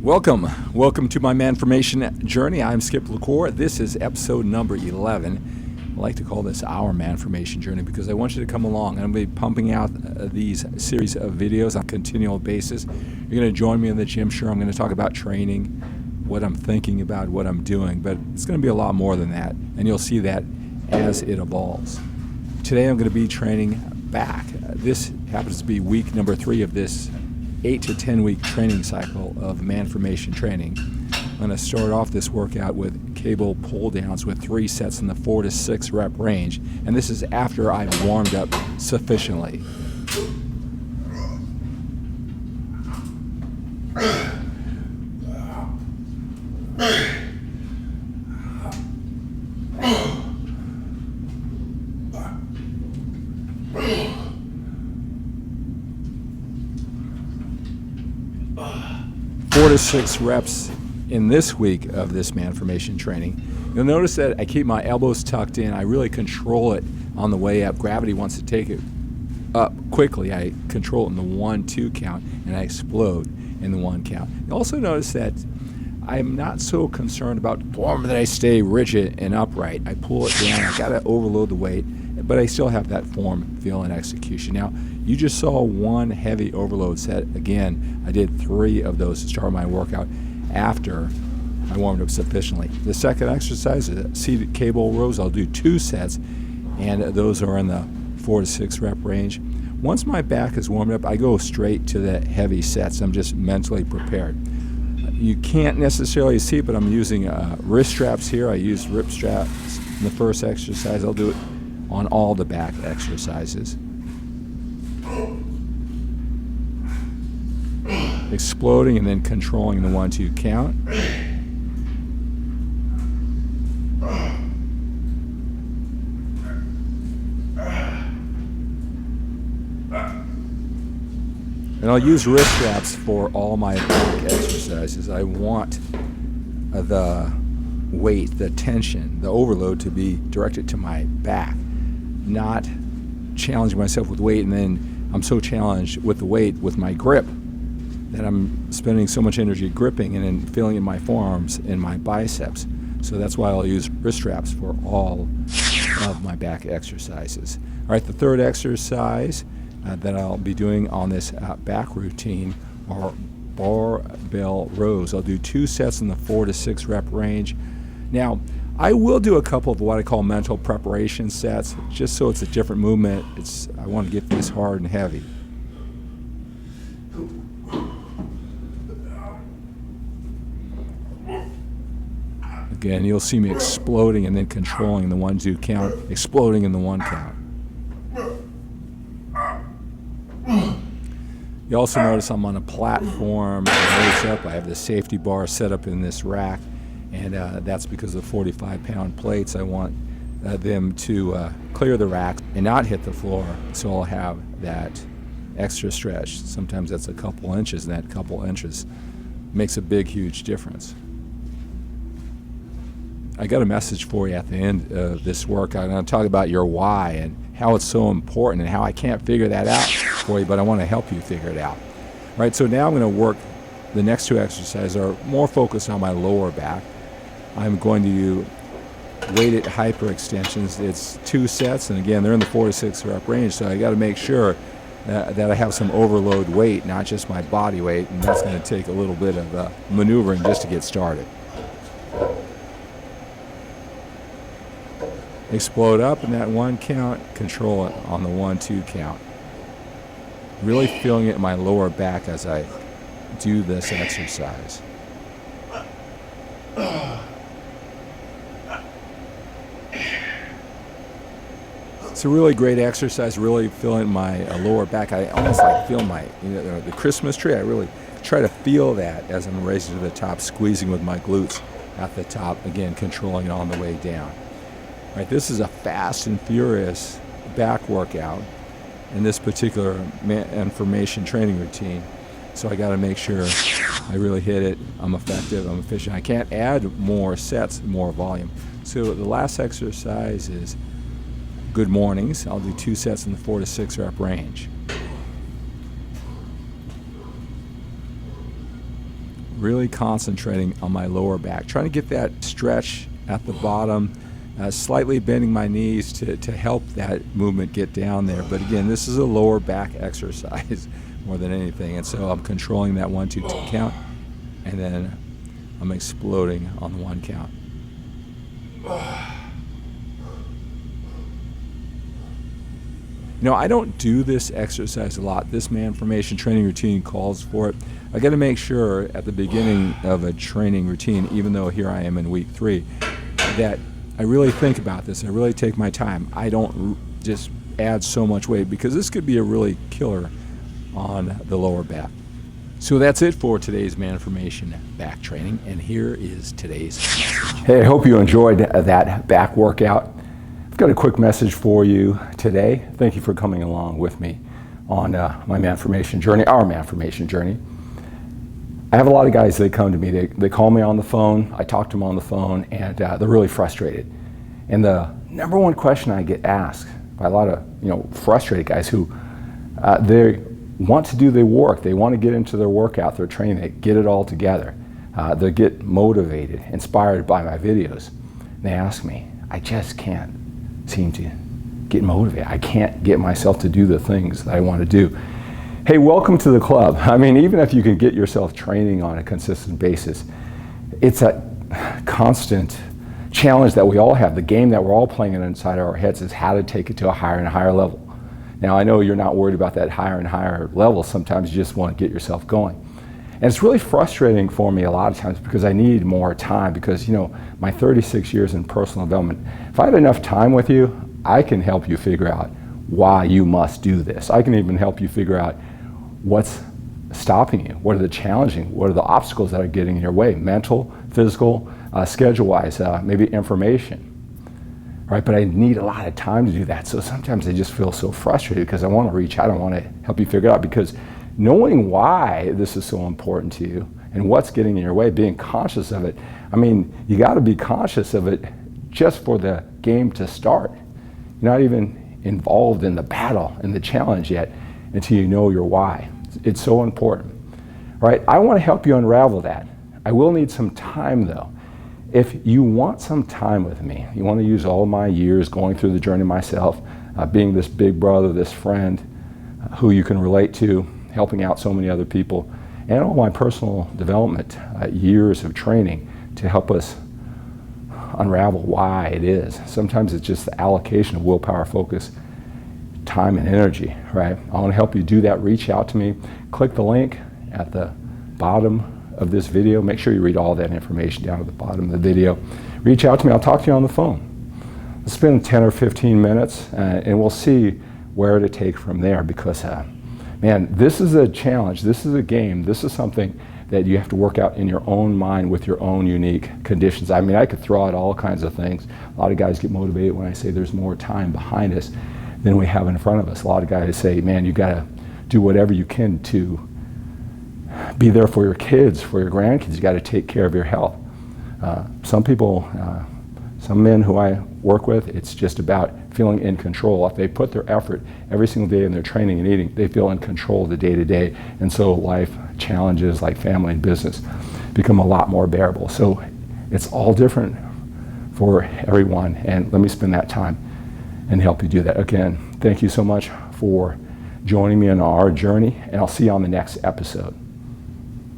Welcome to my MANformation journey. I'm Skip LaCour. This is episode number 11. I like to call this our MANformation journey because I want you to come along. I'm going to be pumping out these series of videos on a continual basis. You're going to join me in the gym. Sure, I'm going to talk about training, what I'm thinking about, what I'm doing, but it's going to be a lot more than that, and you'll see that as it evolves. Today I'm going to be training back. This happens to be week number 3 of this 8 to 10 week training cycle of MANformation training. I'm going to start off this workout with cable pull downs with 3 sets in the 4 to 6 rep range, and this is after I've warmed up sufficiently. Four to 6 reps in this week of this MANformation training. You'll notice that I keep my elbows tucked in. I really control it on the way up. Gravity wants to take it up quickly. I control it in the 1-2 count, and I explode in the 1 count. You'll also notice that I'm not so concerned about form that I stay rigid and upright. I pull it down. I gotta overload the weight, but I still have that form, feel, and execution. Now, you just saw one heavy overload set. Again, I did 3 of those to start my workout after I warmed up sufficiently. The second exercise is seated cable rows. I'll do 2 sets, and those are in the 4 to 6 rep range. Once my back is warmed up, I go straight to the heavy sets. I'm just mentally prepared. You can't necessarily see it, but I'm using wrist straps here. I used rip straps in the first exercise. I'll do it on all the back exercises. Exploding and then controlling the 1-2 count. And I'll use wrist straps for all my back exercises. I want the weight, the tension, the overload to be directed to my back, not challenging myself with weight, and then I'm so challenged with the weight with my grip that I'm spending so much energy gripping and then feeling in my forearms and my biceps. So that's why I'll use wrist straps for all of my back exercises. All right, the third exercise that I'll be doing on this back routine are Barbell Rows. I'll do 2 sets in the 4 to 6 rep range. Now, I will do a couple of what I call mental preparation sets, just so it's a different movement. I want to get this hard and heavy. Again, you'll see me exploding and then controlling the 1-2 count, exploding in the 1 count. You also notice I'm on a platform, raise up. I have the safety bar set up in this rack, and that's because of the 45-pound plates. I want them to clear the rack and not hit the floor, so I'll have that extra stretch. Sometimes that's a couple inches, and that couple inches makes a big, huge difference. I got a message for you at the end of this workout. I'm going to talk about your why and how it's so important and how I can't figure that out for you, but I want to help you figure it out. All right, so now I'm going to work the next 2 exercises are more focused on my lower back. I'm going to do weighted hyperextensions. It's 2 sets, and again, they're in the 4 to 6 rep range, so I got to make sure that I have some overload weight, not just my body weight, and that's going to take a little bit of maneuvering just to get started. Explode up in that 1 count, control it on the 1-2 count. Really feeling it in my lower back as I do this exercise. It's a really great exercise, really feeling my lower back. I almost like feel my, the Christmas tree. I really try to feel that as I'm raising to the top, squeezing with my glutes at the top, again, controlling it on the way down. All right, this is a fast and furious back workout in this particular MANformation training routine. So I got to make sure I really hit it. I'm effective, I'm efficient. I can't add more sets, more volume. So the last exercise is good mornings. I'll do 2 sets in the 4 to 6 rep range. really concentrating on my lower back, trying to get that stretch at the bottom, slightly bending my knees to help that movement get down there. But again, this is a lower back exercise more than anything. And so I'm controlling that 1, 2 count, and then I'm exploding on the 1 count. You know, I don't do this exercise a lot. This MANformation training routine calls for it. I got to make sure at the beginning of a training routine, even though here I am in week 3, that I really think about this. I really take my time. I don't just add so much weight, because this could be a really killer on the lower back. So that's it for today's MANformation back training, and here is today's. Hey, I hope you enjoyed that back workout. I've got a quick message for you today. Thank you for coming along with me on my MANformation journey, our MANformation journey. I have a lot of guys that come to me, they call me on the phone, I talk to them on the phone, and they're really frustrated. And the number one question I get asked by a lot of frustrated guys who they want to do their work, they want to get into their workout, their training, they get it all together. They get motivated, inspired by my videos. And they ask me, I just can't seem to get motivated. I can't get myself to do the things that I want to do. Hey, welcome to the club. I mean, even if you can get yourself training on a consistent basis, it's a constant challenge that we all have. The game that we're all playing inside our heads is how to take it to a higher and higher level. Now, I know you're not worried about that higher and higher level. Sometimes you just want to get yourself going. And it's really frustrating for me a lot of times, because I need more time, because my 36 years in personal development, if I had enough time with you, I can help you figure out why you must do this. I can even help you figure out what's stopping you, what are the challenging, what are the obstacles that are getting in your way, mental, physical, schedule-wise, maybe information. Right, but I need a lot of time to do that. So sometimes I just feel so frustrated, because I want to reach out, I want to help you figure it out, because knowing why this is so important to you and what's getting in your way, being conscious of it. I mean, you got to be conscious of it just for the game to start. You're not even involved in the battle and the challenge yet until you know your why. It's so important. Right? I want to help you unravel that. I will need some time though. If you want some time with me, you want to use all my years going through the journey myself, being this big brother, this friend who you can relate to, helping out so many other people, and all my personal development, years of training to help us unravel why it is. Sometimes it's just the allocation of willpower, focus, time, and energy, right? I want to help you do that. Reach out to me. Click the link at the bottom of this video. Make sure you read all that information down at the bottom of the video. Reach out to me. I'll talk to you on the phone. Let's spend 10 or 15 minutes, and we'll see where to take from there, because man, this is a challenge, this is a game, this is something that you have to work out in your own mind with your own unique conditions. I mean, I could throw out all kinds of things. A lot of guys get motivated when I say there's more time behind us than we have in front of us. A lot of guys say, man, you gotta do whatever you can to be there for your kids, for your grandkids. You gotta take care of your health. Some people, some men who I work with, it's just about feeling in control. If they put their effort every single day in their training and eating, they feel in control of the day-to-day. And so life challenges like family and business become a lot more bearable. So it's all different for everyone. And let me spend that time and help you do that. Again, thank you so much for joining me on our journey, and I'll see you on the next episode.